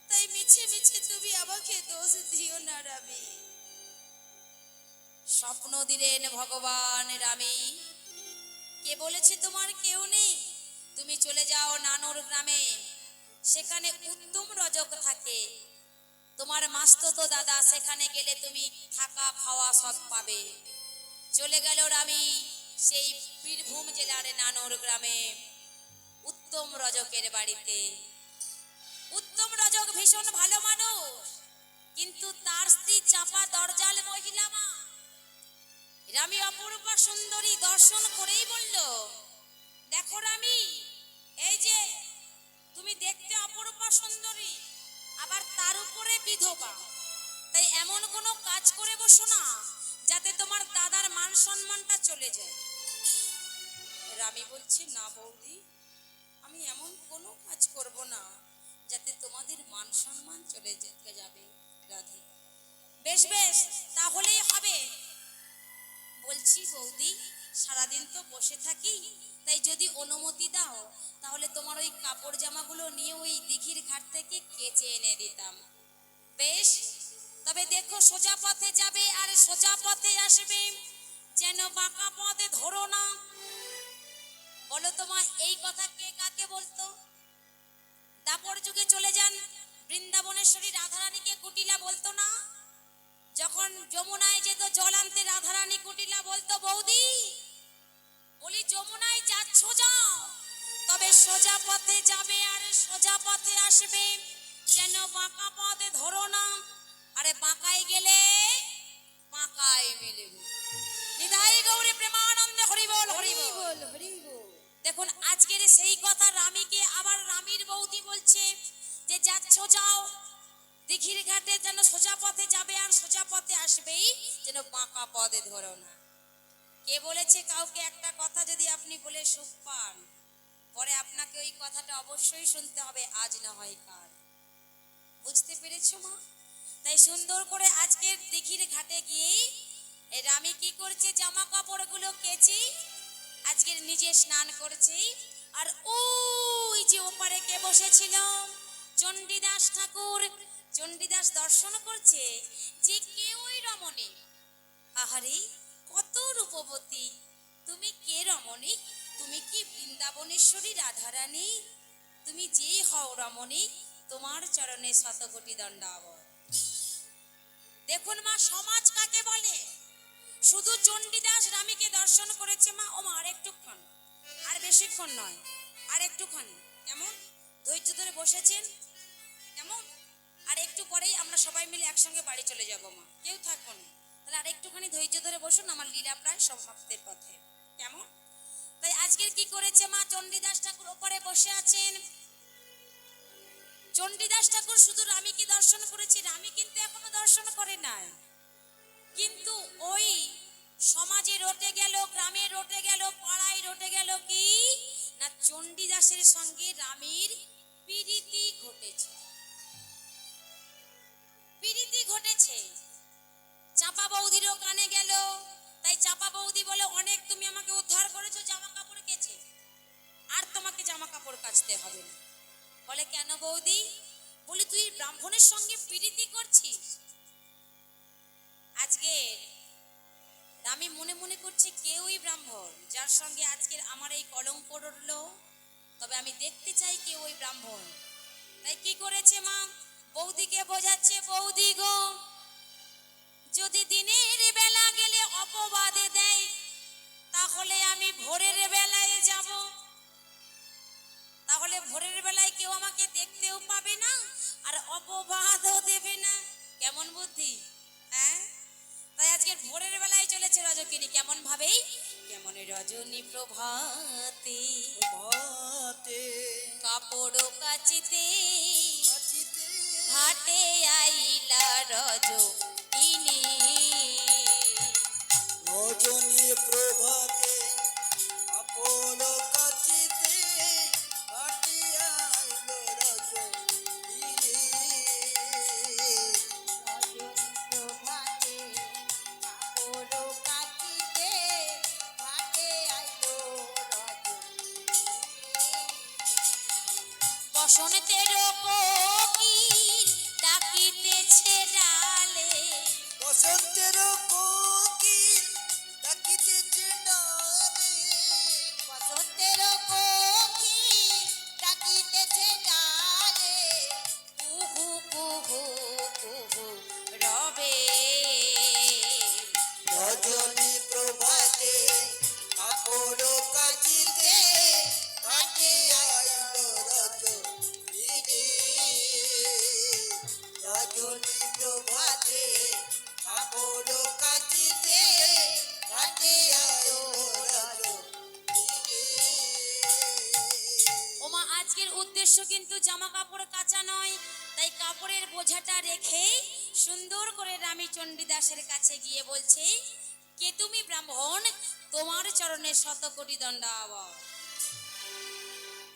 তাই মিছে মিছে তুমি আমাকে দোষ দিও না রামি। স্বপ্ন দিলেন ভগবান রামি কে বলেছে তোমার কেউ নেই তুমি চলে যাও নানুর গ্রামে সেখানে উত্তম রজক থাকে তোমার মাস্ততো দাদা সেখানে গেলে তুমি থাকা খাওয়া সব পাবে। চলে গেল রামি সেই বীরভূম জেলার নানুর গ্রামে উত্তম রজকের বাড়িতে। উত্তম রজক ভীষণ ভালো মানুষ কিন্তু তার স্ত্রী চাপা দরজাল মহিলা মা। রামি অপরূপা সুন্দরী দর্শন করেই বলল দেখো রামি এই যে তুমি দেখতে অপরূপা সুন্দরী আবার তার উপরে বিধবা তাই এমন কোনো কাজ করে বসো না যাতে তোমার দাদার মান সম্মানটা চলে যায়। রামি বলছে না বৌদি আমি এমন কোনো কাজ করব না যাতে তোমাদের মান সম্মান চলে যেতে যাবে। রাধে বেশ বেশ তাহলেই হবে। বলছি বৌদি সারাদিন তো বসে থাকি তাই যদি অনুমতি দাও তাহলে তোমার ওই কাপড় জামাগুলো নিয়ে ওই দিঘির ঘাট থেকে কেচে এনে দিতাম। বেশ তবে দেখো সোজা পথে যাবে আর সোজা পথে আসবে যেন বাঁকা পথে ধরো না। বলো তোমার এই কথা কে কাকে বলতো? দাপর যুগে চলে যান বৃন্দাবনেশ্বরী রাধারানীকে কুটিলা বলতো না? যখন যমুনায় যেত জল আনতে রাধারানী কুটিলা বলতো বৌদি বলি যমুনায় যাচ্ছ যাও তবে সোজা পথে যাবে আর সোজা পথে আসবে যেন বাঁকা পথে ধরো না। আরে বাঁকায় গেলে বাঁকায় মিলবে। নিতাই গৌরী প্রেমানন্দে হরি বল হরি বল হরি বল। দেখুন আজকের সেই কথা রামীকে আবার রামীর বৌদি বলছে যে যাচ্ছ যাও দিঘির ঘাটে যেন সোজা পথে যাবে আর সোজা পথে আসবেই যেন বাঁকা পথে ধরো না। কে বলেছে কাউকে একটা কথা যদি আপনি বলে সুখ পান পরে আপনাকে ওই কথাটা অবশ্যই শুনতে হবে আজ না হয় কাল। বুঝতে পেরেছো মা? তাই সুন্দর করে আজকের দিঘির ঘাটে গিয়ে এই রামী কি করছে জামা কাপড়গুলো কেচে আজকের নিজে স্নান করছে আর ওই যে ওপারে কে বসেছিল চণ্ডীদাস ঠাকুর চণ্ডীদাস দর্শন করছে যে কে ওই রমণী। আহারে কত রূপবতী তুমি কে রমণী? তুমি কি বৃন্দাবনেশ্বরী রাধারানী? তুমি যেই হও রমণী তোমার চরণে শতকোটি দণ্ডাবত। দেখুন মা সমাজ কাকে বলে? শুধু চণ্ডীদাস রামীকে দর্শন করেছে মা ও মা আর একটুক্ষণ আর বেশিক্ষণ নয় আর একটুক্ষণ কেমন ধৈর্য ধরে বসেছেন কেমন আর একটু পরেই আমরা সবাই মিলে একসঙ্গে বাড়ি চলে যাব মা কেউ থাকবো না তাহলে আর একটুখানি ধৈর্য ধরে বসুন আমার লীলা প্রায় সমাপ্তির পথে কেমন। তাই আজকের কি করেছে মা চণ্ডীদাস ঠাকুর ওপরে বসে আছেন। চণ্ডীদাস ঠাকুর শুধু রামীকে দর্শন করেছে রামী কিন্তু এখনো দর্শন করে নাই কিন্তু ওই সমাজে রটে গেল গ্রামে রটে গেল পাড়ায় রটে গেল কি না চণ্ডীদাসের সঙ্গে রামীর প্রীতি ঘটেছে। করেছে, চাপা বৌদিরও কানে গেল। তাই চাপা বৌদি বলে, অনেক তুমি আমাকে উদ্ধার করেছো জামা কাপড় কেচে, আর তোমাকে জামা কাপড় কাচতে হবে না। বলে কেন বৌদি? বলি তুই ব্রাহ্মণের সঙ্গে প্রীতি করছিস। আজকে আমি মনে মনে করছি কেউই ব্রাহ্মণ যার সঙ্গে আজকের আমার এই কলঙ্ক রটলো, তবে আমি দেখতে চাই কেউ ওই ব্রাহ্মণ। তাই কি করেছে মা? বৌদিকে বোঝাচ্ছে, বৌদি গো, যদি দিনের বেলা গেলে অপবাদে দেয়, তাহলে আমি ভোরের বেলায় যাব, তাহলে ভোরের বেলায় কেউ আমাকে দেখতেও পাবে না আর অপবাদও দেবে না। কেমন বুদ্ধি, হ্যাঁ? তাই আজকে ভোরের বেলায় চলেছে রজকিনী। কেমন ভাবেই, কেমন রজনী প্রভাতে ভাতে কাপড় কাচিতে কাচিতে ঘাটে আইলা রজকিনী। রজনী প্রভাতে আপন কাচিতে কাটিয়া আইল রজনী। প্রভাতে কাপড় কাচিতে ঘাটে আইলো বসন্তের কোকিল ডাকিতেছে ডালে, বসন্তের কোকিল ডাকিতেছে ডালে। বসন্তের কোকিল ডাকিতেছে ডালে, কুহু কুহু কুহু রবে। রজনী প্রভাতে কাপড় কাচিতে কাটিয়া আইল রজনী। রজনী প্রভাতে কাপড় কাচিতে কাটিয়া আইল রজনী। ওমা আজকের উদ্দেশ্য কিন্তু জামা কাপড় কাচা নয়। তাই কাপড়ের বোঝাটা রেখে সুন্দর করে রানী চণ্ডীদাসের কাছে গিয়ে বলছে, কে তুমি ব্রাহ্মণ? তোমার চরণে শত কোটি দণ্ডাবত।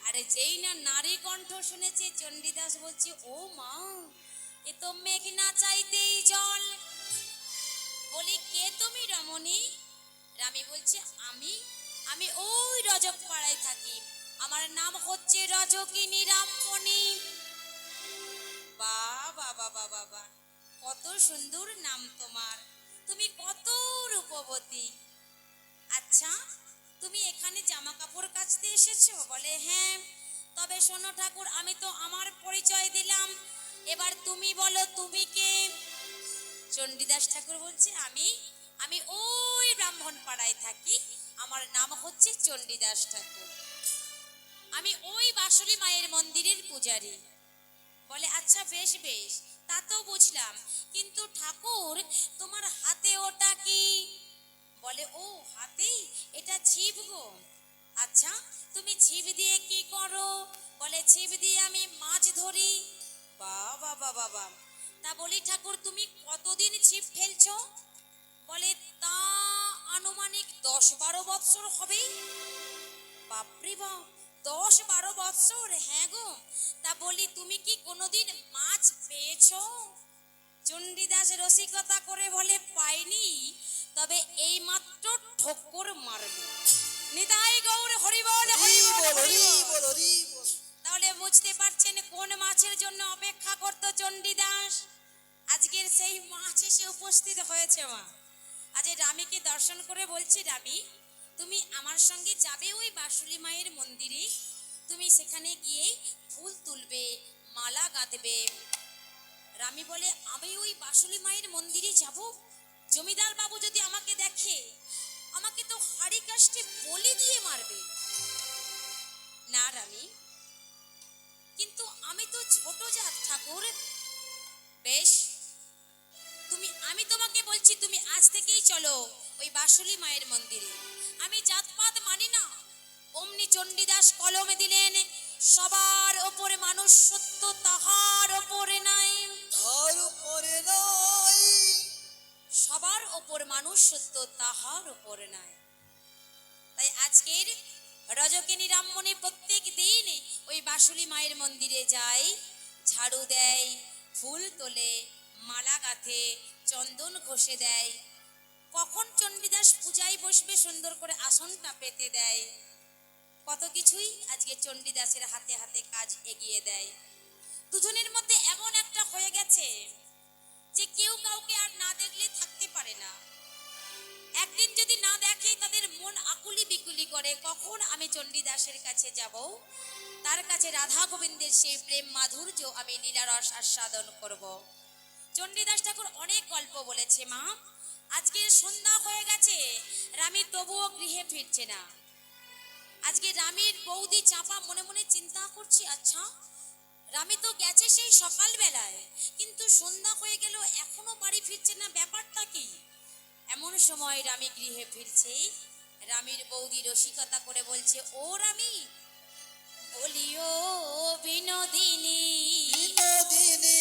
আরে যেই না নারী কণ্ঠ শুনেছে, চণ্ডীদাস বলছে, ও মা, এ তো মেঘ না চাইতেই জল। বলি কে তুমি রমণী? রানী বলছে, আমি আমি ওই রজক পাড়ায় থাকি, আমার নাম হচ্ছে রজকিনী রামমণি। বাবা বাবা বাবা, কত সুন্দর নাম তোমার, তুমি কত রূপবতী। আচ্ছা, তুমি এখানে জামা কাপড় কাচতে এসেছো? বলে হ্যাঁ। তবে শোনো ঠাকুর, আমি তো আমার পরিচয় দিলাম, এবার তুমি বলো তুমি কে? চণ্ডীদাস ঠাকুর বলছে, আমি আমি ওই ব্রাহ্মণ পাড়ায় থাকি, আমার নাম হচ্ছে চণ্ডীদাস ঠাকুর, আমি ওই বাঁশুরি মায়ের মন্দিরের পূজারী। বলে আচ্ছা বেশ বেশ, তা তো বুঝলাম, কিন্তু ঠাকুর তোমার হাতে ওটা কি? বলে ও হাতেই, এটা ছিপ গো। আচ্ছা, তুমি ছিপ দিয়ে কি করো? বলে ছিপ দিয়ে আমি মাছ ধরি। বাবা বাবা বাবা, তা বলি ঠাকুর তুমি কতদিন ছিপ ফেলছো? বলে তা আনুমানিক 10-12 বৎসর হবে। বাপরে বাপ, 10-12 বৎসর? হ্যাঁ গো। তা বলি তুমি কি কোনোদিন মাছ পেয়েছো? চণ্ডীদাস রসিকতা করে বলে পাইনি, তবে এই মাত্র ঠোক্কর মারবো। নিতাই গৌর হরিবল হরিবল হরিবল। তাহলে বুঝতে পারছেন কোন মাছের জন্য অপেক্ষা করতো চণ্ডীদাস। আজকের সেই মাছ এসে উপস্থিত হয়েছে। মা আজ রামীকে দর্শন করে বলছি, রামী তুমি আমার সঙ্গে যাবে ওই বাঁশুলি মায়ের মন্দিরে, তুমি সেখানে গিয়ে ফুল তুলবে, মালা গাঁথবে। রামী বলে আমি ওই বাঁশুলি মায়ের মন্দিরে যাব? জমিদার বাবু যদি আমাকে দেখে, আমাকে তো হাড়ি কাষ্ঠে বলি দিয়ে মারবে। না রামী, কিন্তু আমি তো ছোট জাত ঠাকুর। বেশ, আমি তোমাকে বলছি, তুমি আজ থেকেই চলো ওই বাঁশুলি মায়ের মন্দিরে। আমি জাতপাত মানি না। অমনি চণ্ডীদাস কলমে দিলেন, সবার ওপরে মানুষ সত্য, তাহার ওপরে নাই। তার উপরে নাই। সবার ওপর মানুষ সত্য, তাহার ওপরে নাই। তাই আজকের রজকিনী রামমণি প্রত্যেক দিন ওই বাঁশুলি মায়ের মন্দিরে যায়, ঝাড়ু দেয়, ফুল তোলে, মালা গাঁথে, চন্দন ঘষে দেয়, কখন চণ্ডীদাস পূজায় বসবে সুন্দর করে আসনটা পেতে দেয়, কত কিছুই আজকে চণ্ডীদাসের হাতে হাতে কাজ এগিয়ে দেয়। দুজনের মধ্যে এমন একটা হয়ে গেছে যে কেউ কাউকে আর না দেখলে থাকতে পারে না। একদিন যদি না দেখে তাদের মন আকুলি বিকুলি করে, কখন আমি চণ্ডীদাসের কাছে যাব, তার কাছে রাধা গোবিন্দের সেই প্রেম মাধুর্য আমি লীলারস আস্বাদন করব। চণ্ডীদাস ঠাকুর অনেক গল্প বলেছে মা। আজকে সন্ধ্যা হয়ে গেছে, রানী তবুও গৃহে ফিরছে না। আজকে রানীর বৌদি চাপা মনে মনে চিন্তা করছি, আচ্ছা রানী তো গেছে সেই সকাল বেলায়, কিন্তু সন্ধ্যা হয়ে গেল এখনো বাড়ি ফিরছে না, ব্যাপারটা কি? এমন সময় রানী গৃহে ফিরছে, রানীর বৌদি রসিকতা করে বলছে, ও রানী, বলিও বিনোদিনী, বিনোদিনী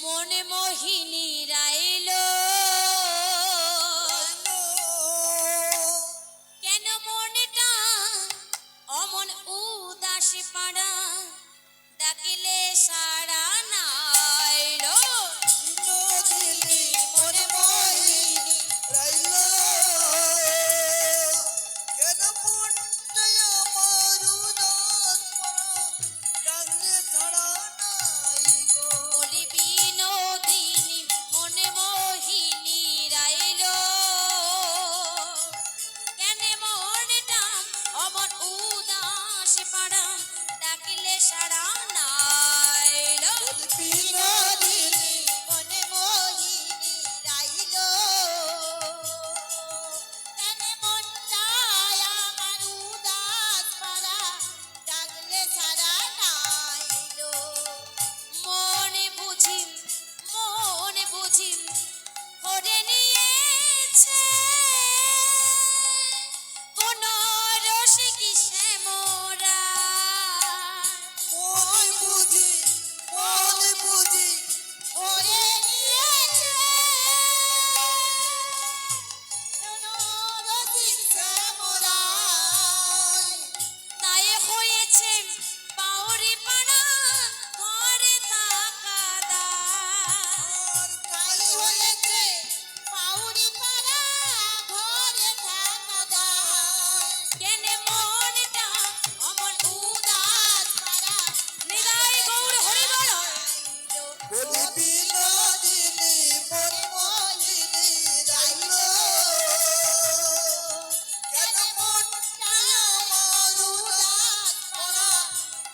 মনে মোহিনী রাইল, কেন মনটা অমন উদাস পাড়া, ডাকিলে সাড়া নাইল। বিনোদিনী মনে মোহিনী রাইল, কেন মনটা আমার উদাস পড়া, ডাকলে সাড়া নাই গো। বলি বিনোদিনী মনে মোহিনী রাইল, কেন মনটা অমন উদাস পাড়া, ডাকিলে সাড়া নাইল। বিনোদিনী মনে মোহিনী রাইল, কেন মনটায় আমার উদাস পাড়া, ডাকলে সাড়া নাইল। মনে বুঝি করে নিয়েছে কোন রসিক শ্যামরা, মন বুঝি ওরে নিয়েছে রসিক শ্যামরায়, তাই হয়েছে পাউরি পাড়া ঘরে থাকা দায়। তাই হয়েছে পাউরি পাড়া ঘরে থাকা দায়। কেন মনটা অমন উদাস পাড়া, নিদায় গৌর হরি বল। বলি বিনোদিনী মনে মোহিনী রাইল, কেন মনটা আমার উদাস পড়া,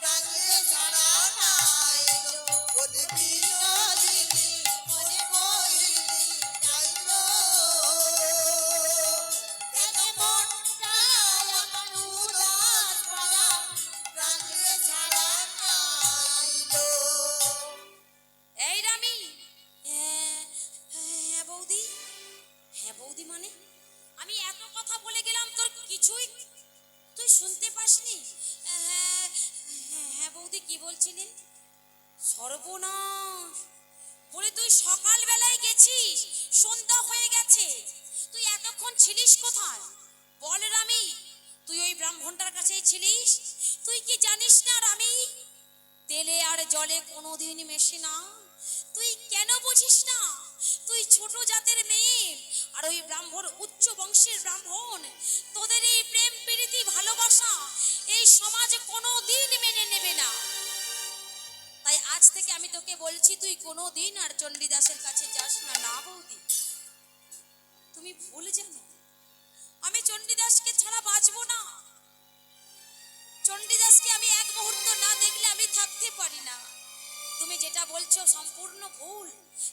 ডাকলে সাড়া নাই গো। বলি বিনোদিনী মনে মোহিনী রাইল, কেন মনটা আমার উদাস পড়া, ডাকলে সাড়া নাই গো। এই রামি, হ্যাঁ হ্যাঁ বৌদি, হ্যাঁ বৌদি মানে আমি এত কথা বলে গেলাম, তোর কিছুই তুই শুনতে পাসনি? হ্যাঁ হ্যাঁ হ্যাঁ বৌদি, কি বলছিলেন? সর্বনাশ, বলে তুই সকাল বেলায় গেছিস, সন্ধ্যা হয়ে গেছে, তুই এতক্ষণ ছিলিস কোথায়? বল রামি, তুই ওই ব্রাহ্মণটার কাছেই ছিলিস? তুই কি জানিস না রামি, তেলে আর জলে কোনোদিন মেশে না? তুই কেন বুঝিস না? তুই ছোট জাতের মেয়ে, আর ওই ব্রাহ্মণ উচ্চ বংশের ব্রাহ্মণ, তোদের এই প্রেম প্রীতি ভালোবাসা এই সমাজ কোনোদিন মেনে নেবে না। তাই আজ থেকে আমি তোকে বলছি, তুই কোনোদিন আর চণ্ডীদাসের কাছে যাস না। না বৌদি, তুমি ভুল জানো, আমি চণ্ডীদাসকে ছাড়া বাঁচবো না। চণ্ডীদাসকে আমি এক মুহূর্ত না দেখলে আমি থাকতে পারি না। তুমি যেটা বলছো সম্পূর্ণ ভুল।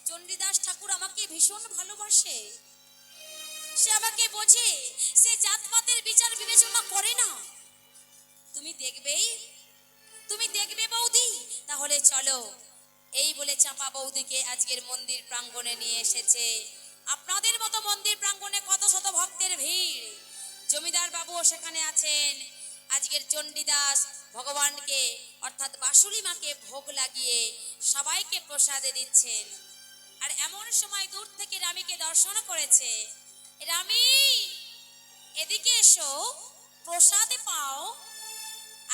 চণ্ডীদাস ঠাকুর আমাকে ভীষণ ভালোবাসে, সে আমাকে বোঝে, সে জাতপাতের বিচার বিবেচনা করে না। তুমি দেখবে বৌদি, তাহলে চলো। এই বলে চাপা বৌদিকে আজকের মন্দির প্রাঙ্গণে নিয়ে এসেছে। আপনাদের মতো মন্দির প্রাঙ্গণে কত শত ভক্তের ভিড়, জমিদার বাবুও সেখানে আছেন। আজকের চণ্ডীদাস ভগবানকে অর্থাৎ বাসুলি মাকে ভোগ লাগিয়ে সবাইকে প্রসাদে দিচ্ছেন। আর এমন সময় দূর থেকে রামীকে দর্শন করেছে। রামী, এদিকে এসো, প্রসাদে পাও।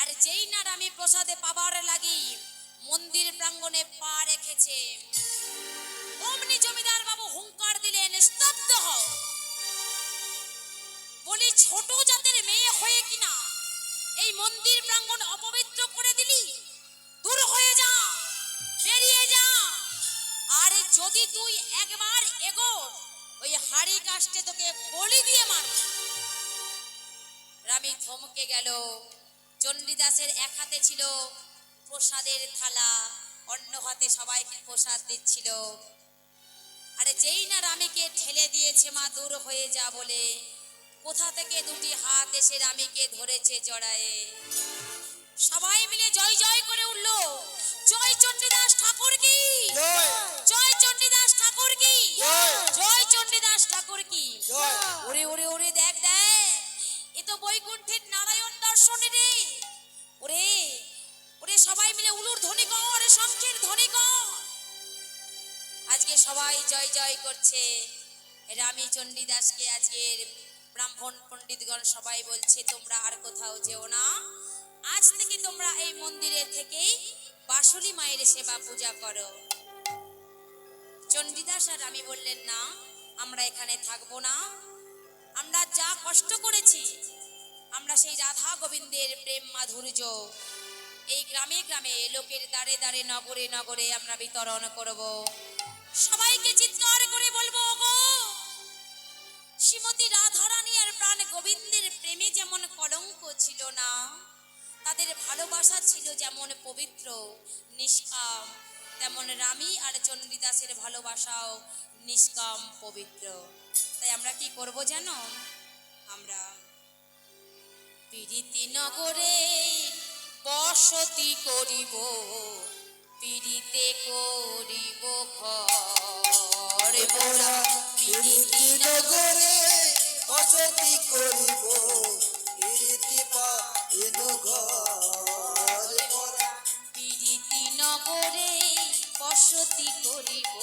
আর যেই না রামী প্রসাদে পাবার লাগি মন্দির প্রাঙ্গণে পা রেখেছে, অমনি ছোট জাতের মেয়ে হয়ে কিনা এই মন্দির প্রাঙ্গণ অপবিত্র করে দিলি? দূর হয়ে যা, বেরিয়ে যা। আর যদি তুই একবার এগো, ওই হাড়ি কাষ্টে তোকে বলি দিয়ে মারব। রামী থমকে গেল। চণ্ডীদাসের এক হাতে ছিল প্রসাদের থালা, অন্য হাতে সবাইকে প্রসাদ দিচ্ছিল। আরে যেই না রামীকে ঠেলে দিয়েছে মা দূর হয়ে যা বলে, কোথা থেকে দুটি হাত এসে রামীকে ধরেছে জড়ায়ে। সবাই মিলে জয় জয় করে উঠল, জয় চণ্ডীদাস ঠাকুর কি, জয় চণ্ডীদাস ঠাকুর কি, জয় চণ্ডীদাস ঠাকুর কি। ওরে ওরে ওরে, দেখ দেখ, এ তো বৈকুণ্ঠের নারায়ণ দর্শনে রে। ওরে ওরে, সবাই মিলে উলুর ধ্বনি কর, শঙ্খের ধ্বনি কর। আজকে সবাই জয় জয় করছে। রামী চণ্ডীদাসকে আজকের ব্রাহ্মণ পণ্ডিতগণ সবাই বলছে, তোমরা আর কোথাও যেও না, আজ থেকে তোমরা এই মন্দিরে থেকেই বাসুলি মায়ের সেবা পূজা করো। চণ্ডীদাস আর রামী বললেন, না, আমরা এখানে থাকবো না। আমরা যা কষ্ট করেছি, আমরা সেই রাধা গোবিন্দের প্রেম মাধুর্য এই গ্রামে গ্রামে, লোকের দ্বারে দ্বারে, নগরে নগরে আমরা বিতরণ করব। সবাইকে চিৎকার করে বলবো, ওগো শ্রীমতী রাধারানী আর প্রাণ গোবিন্দের প্রেমে যেমন কলঙ্ক ছিল না, তাদের ভালোবাসা ছিল যেমন পবিত্র নিষ্কাম, তেমন রামী আর চণ্ডীদাসের ভালোবাসাও নিষ্কাম পবিত্র। তাই আমরা কি করব জানো? আমরা পীড়িতি নগরে বসতি করিব, পীড়িতে করিব ঘর। মোরা পীড়িতি নগরে বসতি করিব, পীড়িতি বাঁধিনু ঘর। পীড়িতি নগরে বসতি করিব,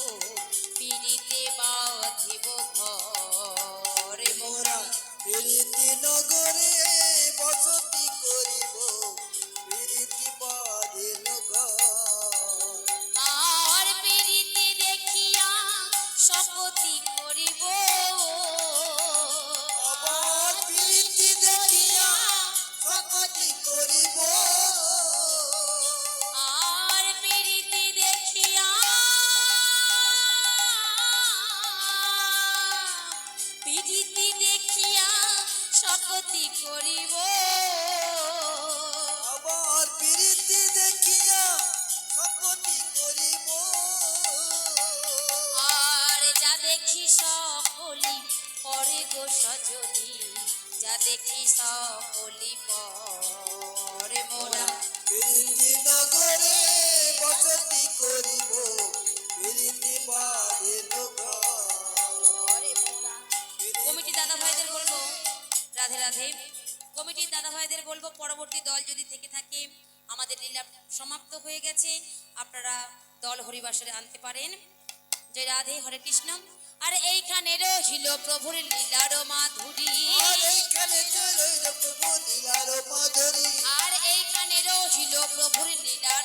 পীড়িতে বাঁধিব ঘর। মোরা পীড়িতি নগরে বসতি করিব, পীড়িতি বাঁধিনু ঘর। আর পীড়িতি দেখিয়া শপথি করিব, আবার পীড়িতি দেখিয়া শপথি করিব। আর পীড়িতি দেখিয়া, পীড়িতি দেখিয়া শপথি করিব। আবার পীড়িতি দেখিয়া শপথি করিব। আর যা দেখি সকলি পরে গো সজনি, যা দেখি সকলি পরে। মোরা পীড়িতি নগরে বসতি করিব, পীড়িতি বাঁধিনু ঘর। কমিটি দাদা ভাইদের বলবো, রাধে রাধে। কমিটির দাদা ভাইদের বলবো, পরবর্তী দল যদি থেকে থাকে, আমাদের লীলা সমাপ্ত হয়ে গেছে, আপনারা দল হরিবাসরে আনতে পারেন। জয় রাধে, হরে কৃষ্ণ। আর এইখানে রহিল প্রভুর লীলার মাধুরী, আর এইখানে চলে প্রভু লীলার মাধুরী। আর এইখানে রহিল প্রভুর লীলা